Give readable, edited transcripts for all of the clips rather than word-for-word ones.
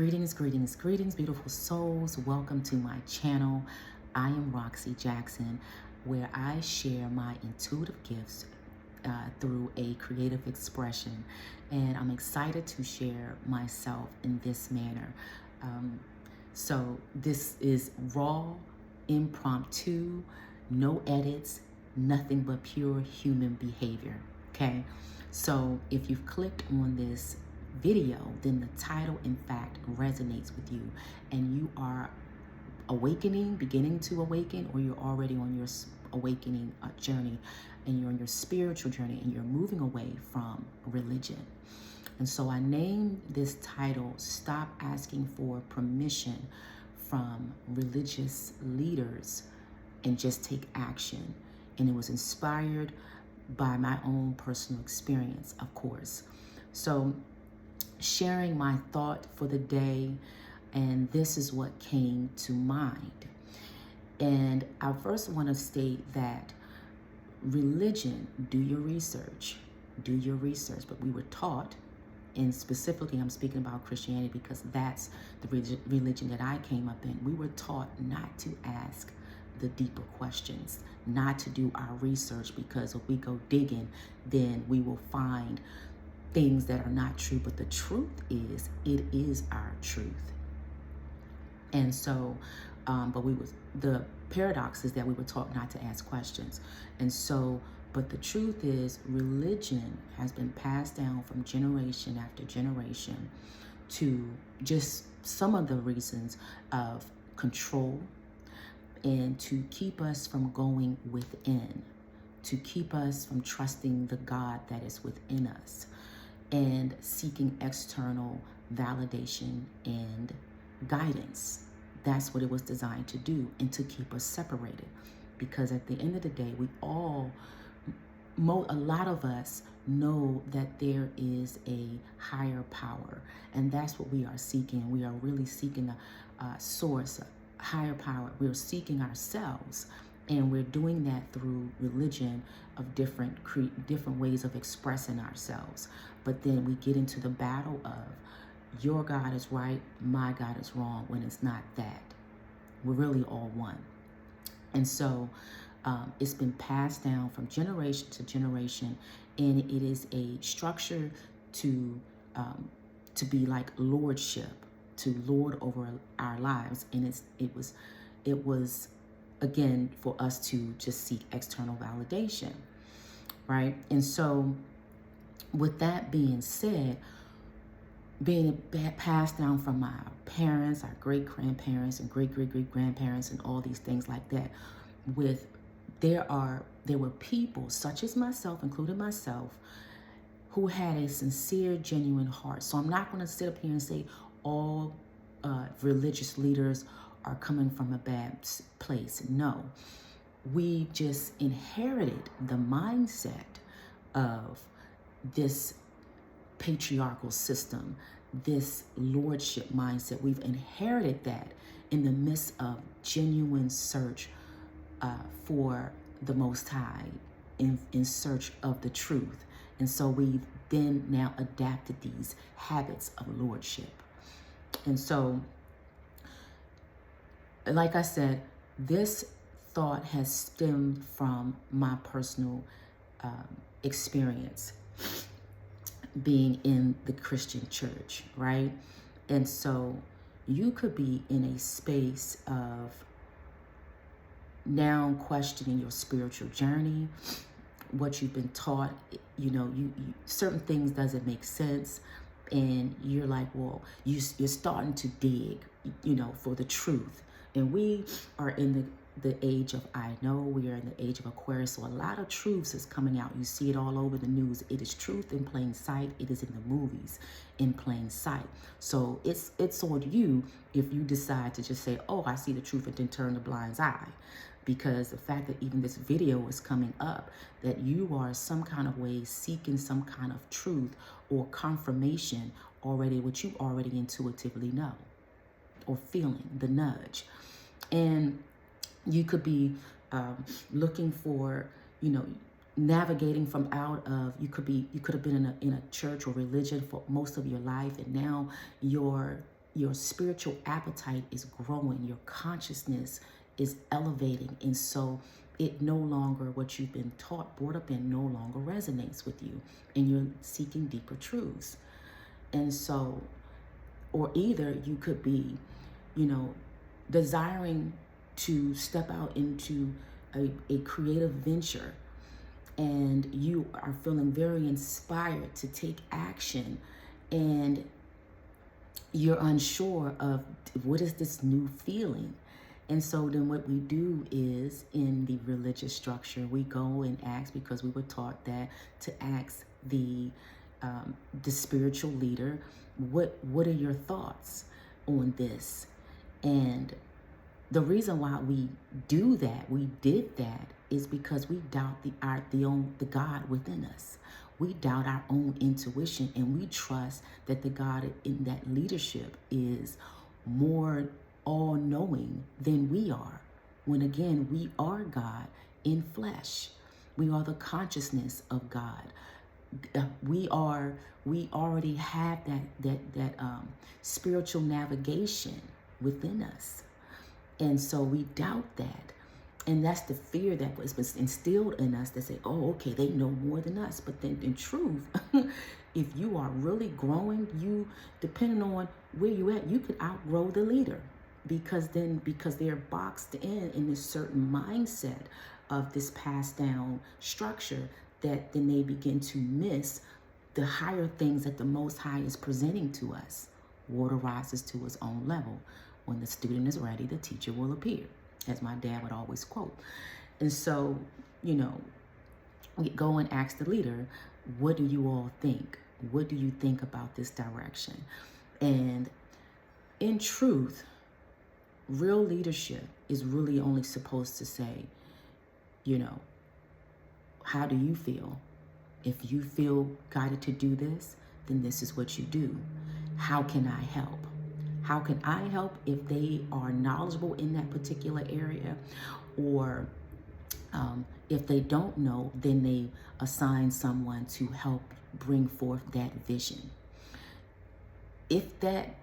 Greetings, beautiful souls. Welcome to my channel. I am Roxy Jackson, where I share my intuitive gifts through a creative expression. And I'm excited to share myself in this manner. So this is raw, impromptu, no edits, nothing but pure human behavior, okay? So if you've clicked on this video, then the title in fact resonates with you and you are awakening, beginning to awaken, or you're already on your awakening journey and you're on your spiritual journey and you're moving away from religion. And so I named this title, Stop Asking for Permission from Religious Leaders and Just Take Action. And it was inspired by my own personal experience, of course. So sharing my thought for the day, and this is what came to mind. And I first want to state that religion, do your research, but we were taught, and specifically I'm speaking about Christianity because that's the religion that I came up in. We were taught not to ask the deeper questions, not to do our research, because if we go digging, then we will find things that are not true. But the truth is, it is our truth. And so, the paradox is that we were taught not to ask questions. And so, but the truth is, religion has been passed down from generation after generation to just some of the reasons of control and to keep us from going within, to keep us from trusting the God that is within us and seeking external validation and guidance. That's what it was designed to do, and to keep us separated. Because at the end of the day, a lot of us know that there is a higher power, and that's what we are seeking. We are really seeking a source, a higher power. We're seeking ourselves, and we're doing that through religion of different ways of expressing ourselves. But then we get into the battle of your God is right, my God is wrong, when it's not that. We're really all one. And so it's been passed down from generation to generation, and it is a structure to be like lordship, to lord over our lives. And it was again for us to just seek external validation, right? And so with that being said, being passed down from our parents, our great-grandparents, and great-great-great-grandparents, and all these things like that, there were people such as myself, including myself, who had a sincere, genuine heart. So I'm not going to sit up here and say all religious leaders are coming from a bad place. No, we just inherited the mindset of this patriarchal system, this lordship mindset. We've inherited that in the midst of genuine search for the Most High, in search of the truth. And so we've then now adapted these habits of lordship. And so, like I said, this thought has stemmed from my personal experience being in the Christian church, right? And so you could be in a space of now questioning your spiritual journey, what you've been taught. You certain things doesn't make sense, and you're like, well, you're starting to dig, for the truth. And we are in the age of I know, we are in the age of Aquarius, so a lot of truths is coming out. You see it all over the news. It is truth in plain sight. It is in the movies in plain sight. So it's on you if you decide to just say, oh, I see the truth, and then turn the blind eye. Because the fact that even this video is coming up, that you are some kind of way seeking some kind of truth or confirmation already, what you already intuitively know, or feeling the nudge. And you could be looking for, navigating from out of, you could have been in a church or religion for most of your life, and now your your spiritual appetite is growing, your consciousness is elevating, and so it no longer, what you've been taught, brought up in, no longer resonates with you, and you're seeking deeper truths. And so, or either you could be, desiring to step out into a creative venture, and you are feeling very inspired to take action, and you're unsure of what is this new feeling. And so then what we do is, in the religious structure, we go and ask, because we were taught that, to ask the spiritual leader, what are your thoughts on this? And the reason why we did that, is because we doubt the God within us. We doubt our own intuition, and we trust that the God in that leadership is more all-knowing than we are. When again, we are God in flesh. We are the consciousness of God. We already have that spiritual navigation within us. And so we doubt that. And that's the fear that was instilled in us, that say, oh, okay, they know more than us. But then in truth, if you are really growing, depending on where you at, you could outgrow the leader, because they're boxed in this certain mindset of this passed down structure, that then they begin to miss the higher things that the Most High is presenting to us. Water rises to its own level. When the student is ready, the teacher will appear, as my dad would always quote. And so, we go and ask the leader, what do you all think? What do you think about this direction? And in truth, real leadership is really only supposed to say, how do you feel? If you feel guided to do this, then this is what you do. How can I help? How can I help if they are knowledgeable in that particular area? Or if they don't know, then they assign someone to help bring forth that vision. If that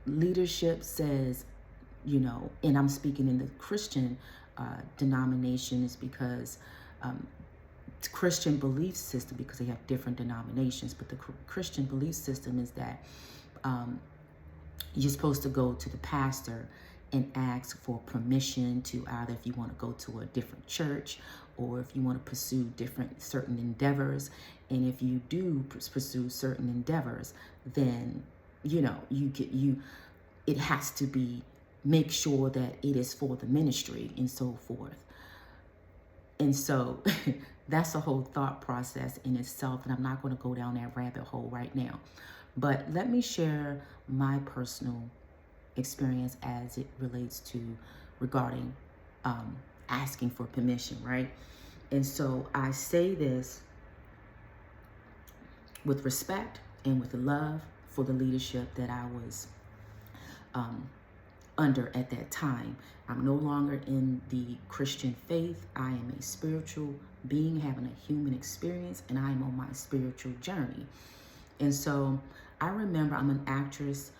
leadership says, and I'm speaking in the Christian denominations, because Christian belief system, because they have different denominations, but the Christian belief system is that you're supposed to go to the pastor and ask for permission to either, if you want to go to a different church, or if you want to pursue certain endeavors. And if you do pursue certain endeavors, then it has to be, make sure that it is for the ministry and so forth. And so that's a whole thought process in itself, and I'm not going to go down that rabbit hole right now. But let me share my personal experience as it relates to regarding asking for permission, right? And so I say this with respect and with love for the leadership that I was under at that time. I'm no longer in the Christian faith. I am a spiritual being having a human experience, and I'm on my spiritual journey. And so I remember, I'm an actress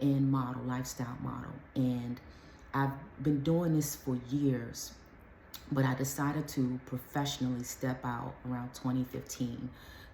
and model, lifestyle model, and I've been doing this for years, but I decided to professionally step out around 2015.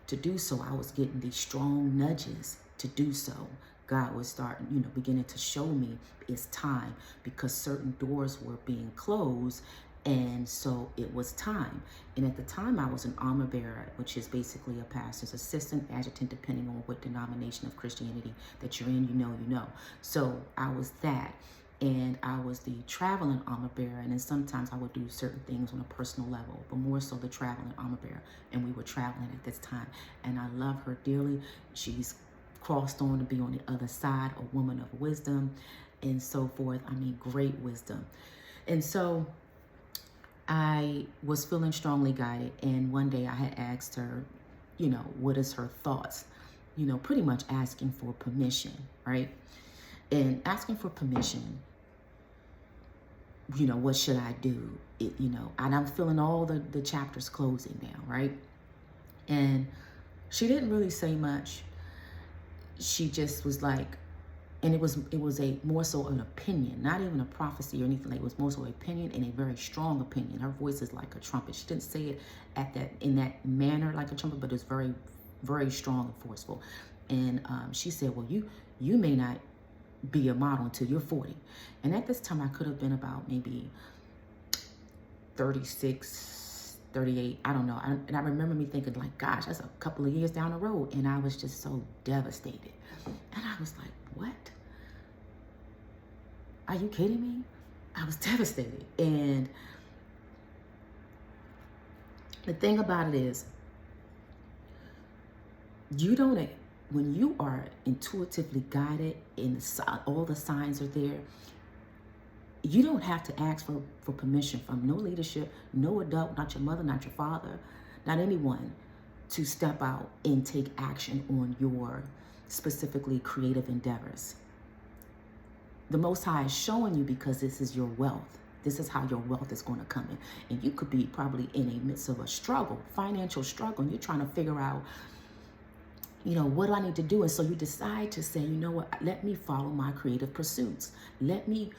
To do so, I was getting these strong nudges to do so. God was starting, beginning to show me it's time, because certain doors were being closed. And so it was time. And at the time, I was an armor bearer, which is basically a pastor's assistant, adjutant, depending on what denomination of Christianity that you're in, you know. So I was that. And I was the traveling armor bearer. And then sometimes I would do certain things on a personal level, but more so the traveling armor bearer. And we were traveling at this time. And I love her dearly. She's crossed on to be on the other side, a woman of wisdom and so forth. I mean, great wisdom. And so I was feeling strongly guided, and one day I had asked her, what is her thoughts? Pretty much asking for permission, right? And asking for permission, what should I do? And I'm feeling all the chapters closing now, right? And she didn't really say much. She just was like, And it was a more so an opinion, not even a prophecy or anything. Like, it was more so an opinion, and a very strong opinion. Her voice is like a trumpet. She didn't say it in that manner like a trumpet, but it's very, very strong and forceful. And she said, well, you may not be a model until you're 40. And at this time, I could have been about maybe 36, 38, I don't know. And I remember me thinking, like, gosh, that's a couple of years down the road. And I was just so devastated. And I was like, what? Are you kidding me? I was devastated. And the thing about it is, when you are intuitively guided and all the signs are there, you don't have to ask for permission from no leadership, no adult, not your mother, not your father, not anyone, to step out and take action on your specifically creative endeavors. The Most High is showing you, because this is your wealth. This is how your wealth is going to come in. And you could be probably in a midst of a struggle, financial struggle, and you're trying to figure out, what do I need to do? And so you decide to say, you know what, let me follow my creative pursuits. Let me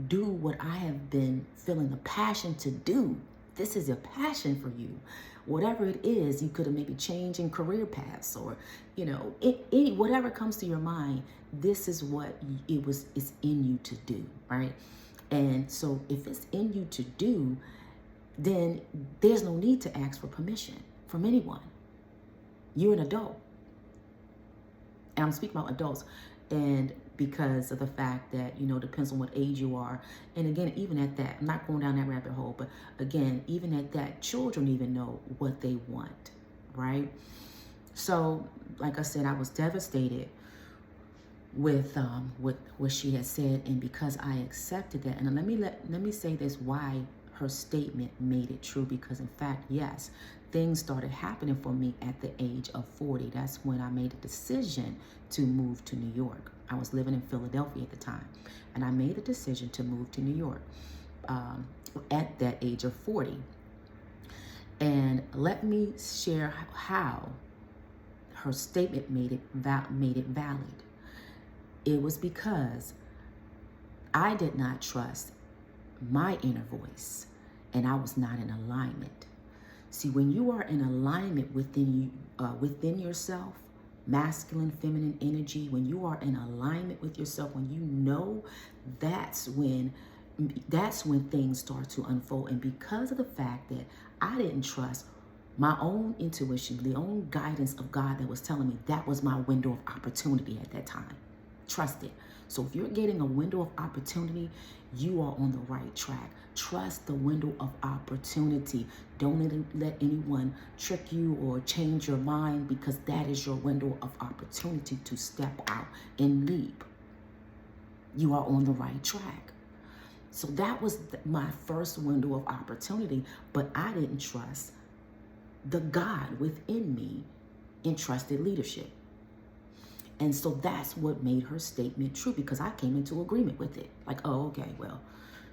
do what I have been feeling the passion to do. This is a passion for you. Whatever it is, you could have maybe changing career paths, or, whatever comes to your mind, this is what it's in you to do, right? And so if it's in you to do, then there's no need to ask for permission from anyone. You're an adult. And I'm speaking about adults. And because of the fact that, depends on what age you are. And again, even at that, I'm not going down that rabbit hole, but again, even at that, children even know what they want, right? So, like I said, I was devastated with what she had said, and because I accepted that. And let me say this, why her statement made it true, because in fact, yes, things started happening for me at the age of 40. That's when I made a decision to move to New York. I was living in Philadelphia at the time, and I made a decision to move to New York at that age of 40. And let me share how her statement made it valid. It was because I did not trust my inner voice, and I was not in alignment. See, when you are in alignment within yourself, masculine, feminine energy, when you are in alignment with yourself, when you know, that's when things start to unfold. And because of the fact that I didn't trust my own intuition, the own guidance of God that was telling me that was my window of opportunity at that time. Trust it. So if you're getting a window of opportunity, you are on the right track. Trust the window of opportunity. Don't let anyone trick you or change your mind, because that is your window of opportunity to step out and leap. You are on the right track. So that was my first window of opportunity, but I didn't trust the God within me and trusted leadership. And so that's what made her statement true, because I came into agreement with it. Like, oh, okay, well,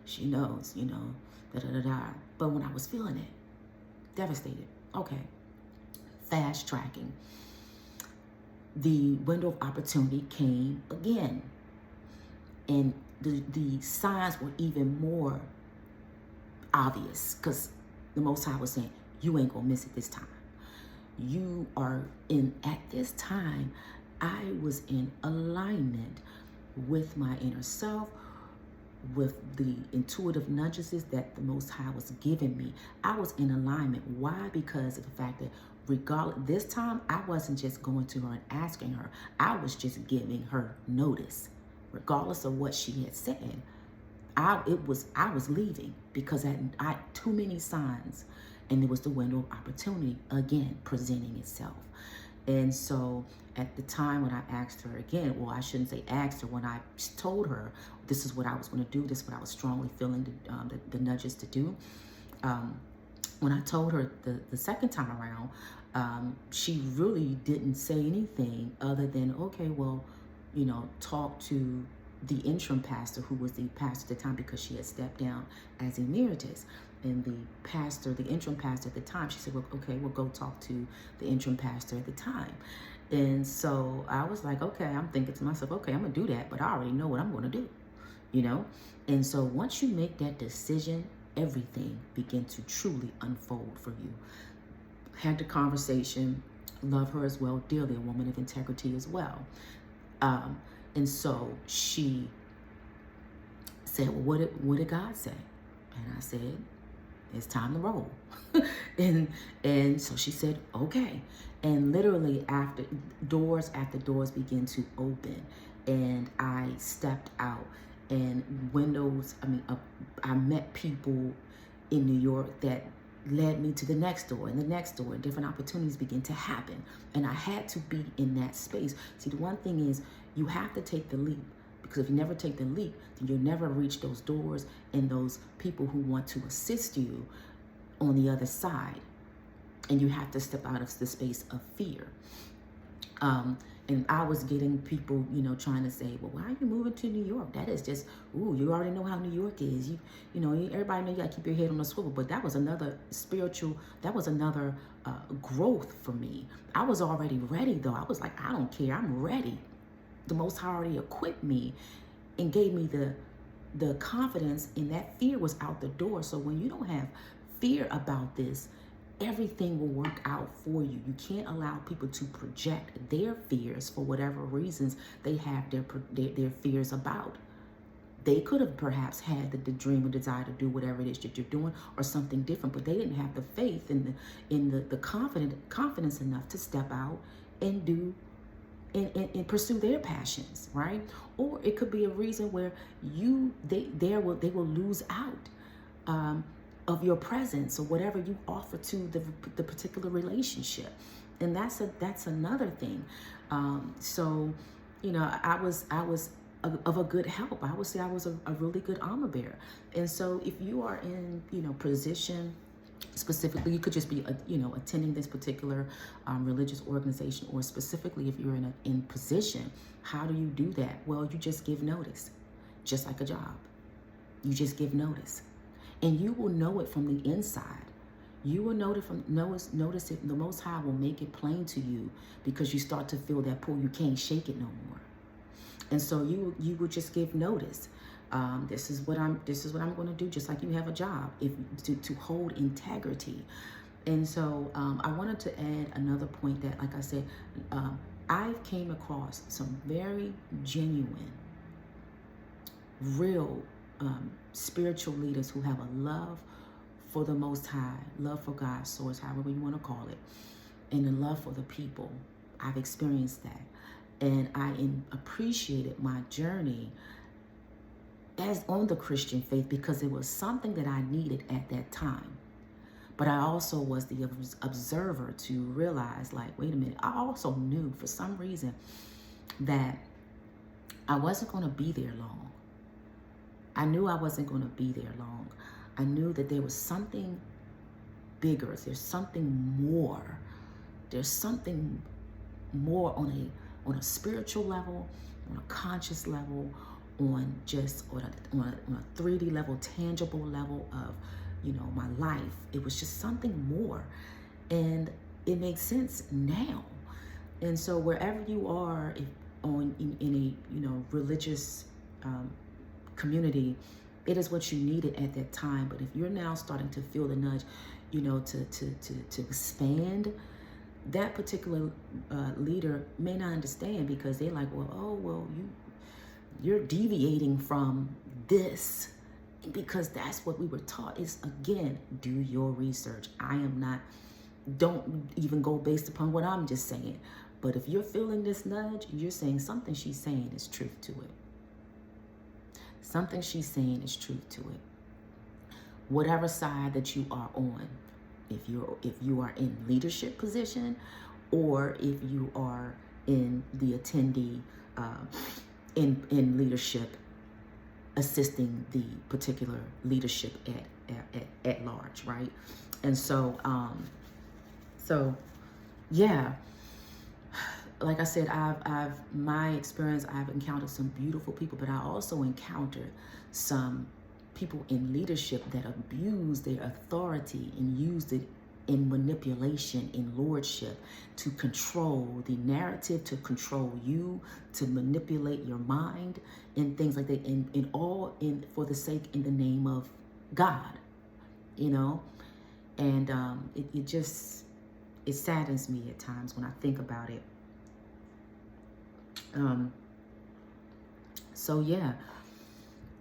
she knows, da-da-da-da. But when I was feeling it, devastated, okay, fast tracking. The window of opportunity came again. And the signs were even more obvious, because the Most High was saying, you ain't gonna miss it this time. You are at this time, I was in alignment with my inner self, with the intuitive nudges that the Most High was giving me. I was in alignment. Why? Because of the fact that regardless, this time I wasn't just going to her and asking her. I was just giving her notice. Regardless of what she had said, I was leaving, because I too many signs, and there was the window of opportunity again presenting itself. And so at the time when I asked her again, well, I shouldn't say asked her, when I told her this is what I was going to do, this is what I was strongly feeling the nudges to do. When I told her the second time around, she really didn't say anything other than, okay, well, talk to the interim pastor, who was the pastor at the time, because she had stepped down as emeritus. And the interim pastor at the time, she said, well, okay, we'll go talk to the interim pastor at the time. And so I was like, okay, I'm thinking to myself, okay, I'm gonna do that, but I already know what I'm gonna do, you know? And so once you make that decision, everything begin to truly unfold for you. Had the conversation, love her as well, dearly, a woman of integrity as well. And so she said, well, what did God say? And I said, it's time to roll. and so she said, okay. And literally after doors began to open, and I stepped out, and windows, I met people in New York that led me to the next door and the next door, and different opportunities began to happen. And I had to be in that space. See, the one thing is, you have to take the leap, because if you never take the leap, then you'll never reach those doors and those people who want to assist you on the other side. And you have to step out of the space of fear. And I was getting people, trying to say, well, why are you moving to New York? That is just, ooh, you already know how New York is. Everybody know you got to keep your head on a swivel. But that was another growth for me. I was already ready, though. I was like, I don't care. I'm ready. The Most High already equipped me and gave me the confidence, and that fear was out the door. So when you don't have fear about this, everything will work out for you. You can't allow people to project their fears for whatever reasons they have their fears about. They could have perhaps had the dream or desire to do whatever it is that you're doing, or something different, but they didn't have the faith and the confidence enough to step out and do and pursue their passions, right? Or it could be a reason where they will lose out of your presence or whatever you offer to the particular relationship. And that's another thing. So I was of a good help. I would say I was a really good armor bearer. And so if you are in position, specifically, you could just be attending this particular religious organization, or specifically if you're in position, how do you do that? Well, you just give notice, just like a job. You just give notice. And you will know it from the inside. You will notice it. The Most High will make it plain to you, because you start to feel that pull. You can't shake it no more. And so you will just give notice. This is what I'm going to do, just like you have a job, to hold integrity. And so I wanted to add another point that, like I said, I came across some very genuine, real spiritual leaders who have a love for the Most High, love for God's source, however you want to call it, and a love for the people. I've experienced that, and I appreciated my journey as on the Christian faith, because it was something that I needed at that time. But I also was the observer to realize, like, wait a minute, I also knew for some reason that I wasn't going to be there long. I knew I wasn't going to be there long. I knew that there was something bigger. There's something more. There's something more on a spiritual level, on a conscious level, on a 3D level, tangible level of, my life. It was just something more. And it makes sense now. And so wherever you are in a religious community, it is what you needed at that time. But if you're now starting to feel the nudge, to expand, that particular leader may not understand, because they're like, you're deviating from this, because that's what we were taught. Is, again, do your research. Don't even go based upon what I'm just saying. But if you're feeling this nudge, you're saying something she's saying is truth to it. Something she's saying is truth to it. Whatever side that you are on, if you are in leadership position, or if you are in the attendee in leadership, assisting the particular leadership at large, right? And so yeah, like I said, my experience, I've encountered some beautiful people, but I also encountered some people in leadership that abused their authority and used it in manipulation, in lordship, to control the narrative, to control you, to manipulate your mind, and things like that, in all in for the sake, in the name of God, you know. And it saddens me at times when I think about it. So yeah,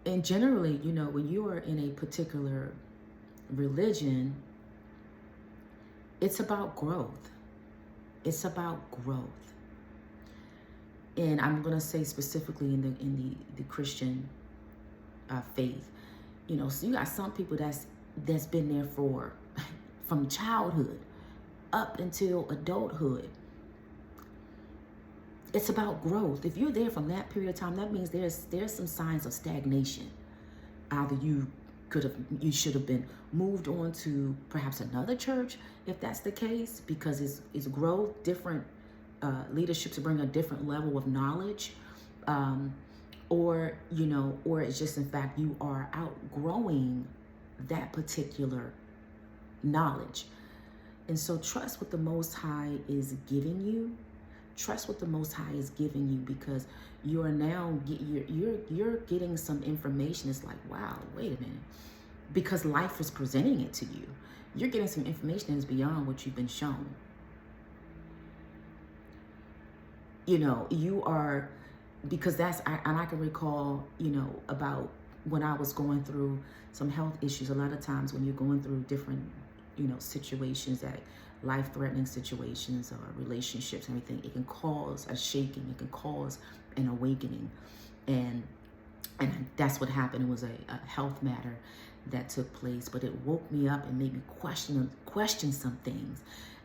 and generally, you know, when you are in a particular religion, it's about growth. It's about growth. And I'm gonna say specifically in the Christian faith, you know, so you got some people that's been there for from childhood up until adulthood. It's about growth. If you're there from that period of time, that means there's some signs of stagnation. Either you should have been moved on to perhaps another church, if that's the case, because it's growth, different leadership to bring a different level of knowledge, or you know, or it's just in fact you are outgrowing that particular knowledge. And so trust what the Most High is giving you. Trust what the Most High is giving you, because you are now you're getting some information. It's like, wow, wait a minute, because life is presenting it to you. You're getting some information that's beyond what you've been shown. You know, you are, because and I can recall, you know, about when I was going through some health issues. A lot of times when you're going through different, you know, situations, that life-threatening situations or relationships and everything, it can cause a shaking, it can cause an awakening. And that's what happened. It was a health matter that took place, but it woke me up and made me question some things.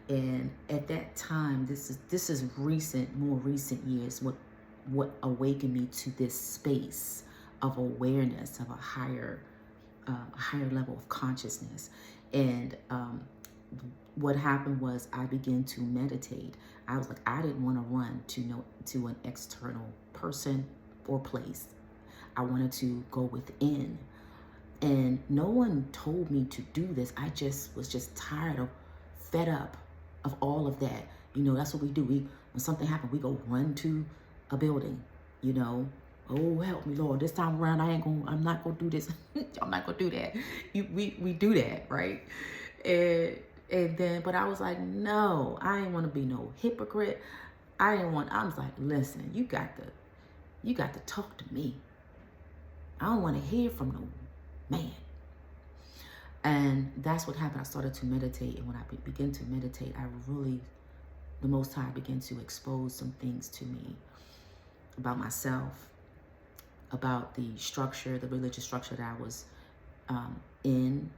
And at that time, this is more recent years, what awakened me to this space of awareness, of a higher level of consciousness. And what happened was I began to meditate. I was like, I didn't want to run to an external person or place. I wanted to go within. And no one told me to do this. I was just tired of, fed up of all of that. You know, that's what we do. When something happens, we go run to a building, you know. Oh, help me, Lord. This time around, I'm not going to do this. I'm not going to do that. We do that, right? And then, but I was like, no, I ain't want to be no hypocrite. I was like, listen, you got to talk to me. I don't want to hear from no man. And that's what happened. I started to meditate. And when I began to meditate, the Most High began to expose some things to me about myself, about the structure, the religious structure that I was in,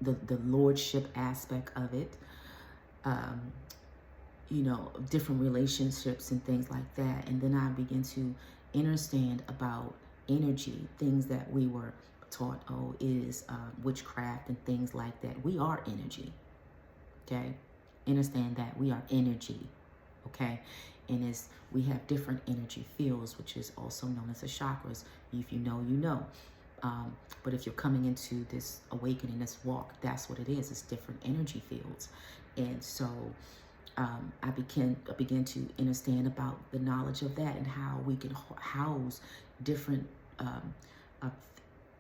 the lordship aspect of it, you know, different relationships and things like that. And then I began to understand about energy, things that we were taught, is witchcraft and things like that. We are energy, okay? Understand that we are energy, okay? And we have different energy fields, which is also known as the chakras. If you know, you know. But if you're coming into this awakening, this walk, that's what it is. It's different energy fields. And so I began to understand about the knowledge of that and how we can house different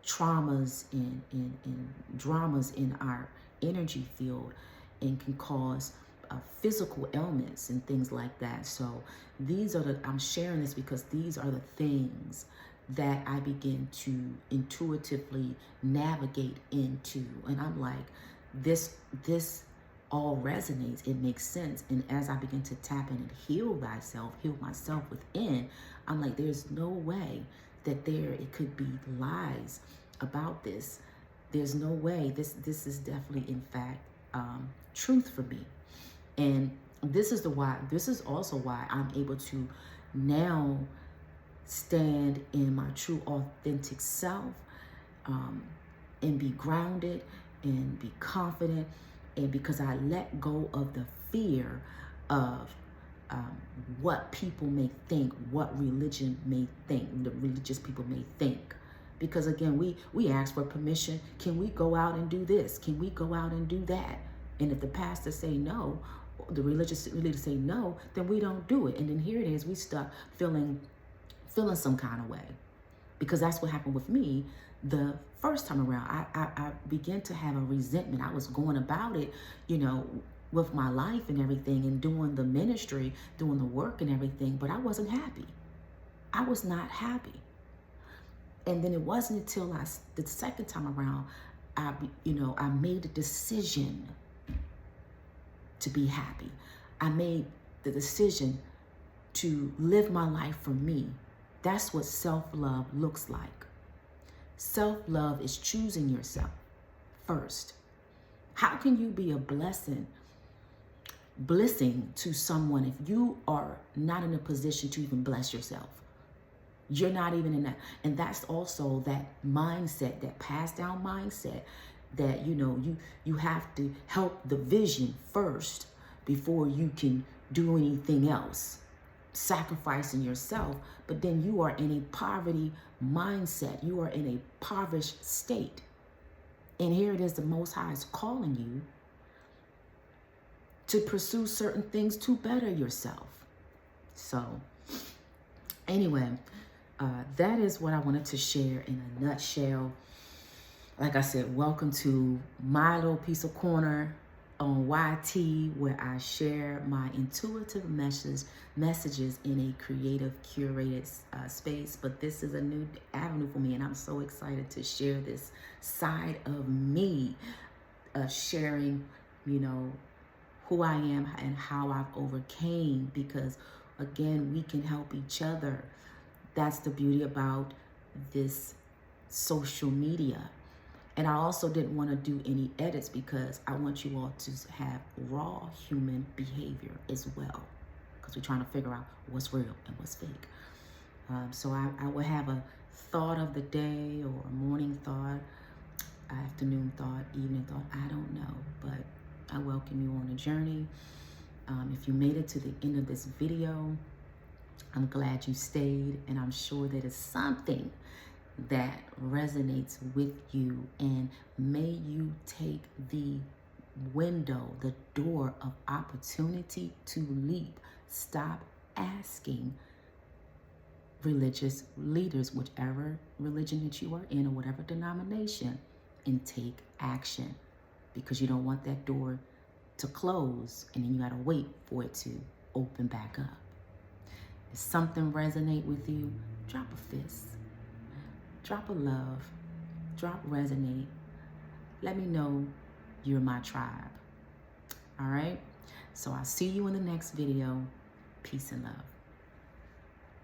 traumas and dramas in our energy field, and can cause physical ailments and things like that. So I'm sharing this because these are the things that I begin to intuitively navigate into. And I'm like, this all resonates. It makes sense. And as I begin to tap in and heal myself within, I'm like, there's no way that it could be lies about this. There's no way. This is definitely, in fact, truth for me. And this is also why I'm able to now stand in my true authentic self, and be grounded and be confident, and because I let go of the fear of what people may think, what religion may think, the religious people may think. Because again, we ask for permission. Can we go out and do this? Can we go out and do that? And if the pastor say no, the religious leader say no, then we don't do it. And then here it is, we start feeling some kind of way. Because that's what happened with me the first time around. I began to have a resentment. I was going about it, you know, with my life and everything, and doing the ministry, doing the work and everything, but I wasn't happy. I was not happy. And then it wasn't until the second time around, I made the decision to be happy. I made the decision to live my life for me. That's what self-love looks like. Self-love is choosing yourself first. How can you be a blessing to someone if you are not in a position to even bless yourself? You're not even in that. And that's also that mindset, that passed down mindset, that, you know, you have to help the vision first before you can do anything else, sacrificing yourself. But then you are in a poverty mindset. You are in a impoverished state. And here it is, the Most High is calling you to pursue certain things to better yourself. So anyway, that is what I wanted to share in a nutshell. Like I said, welcome to my little piece of corner on YT, where I share my intuitive messages in a creative, curated space. But this is a new avenue for me, and I'm so excited to share this side of me, sharing, you know, who I am and how I've overcame, because again, we can help each other. That's the beauty about this social media. And I also didn't want to do any edits because I want you all to have raw human behavior as well, because we're trying to figure out what's real and what's fake. So I will have a thought of the day, or a morning thought, afternoon thought, evening thought, I don't know, but I welcome you on a journey. If you made it to the end of this video, I'm glad you stayed, and I'm sure that it's something that resonates with you, and may you take the window, the door of opportunity to leap. Stop asking religious leaders, whichever religion that you are in or whatever denomination, and take action, because you don't want that door to close and then you gotta wait for it to open back up. If something resonate with you, drop a fist, drop a love, drop resonate. Let me know you're my tribe. All right? So I'll see you in the next video. Peace and love.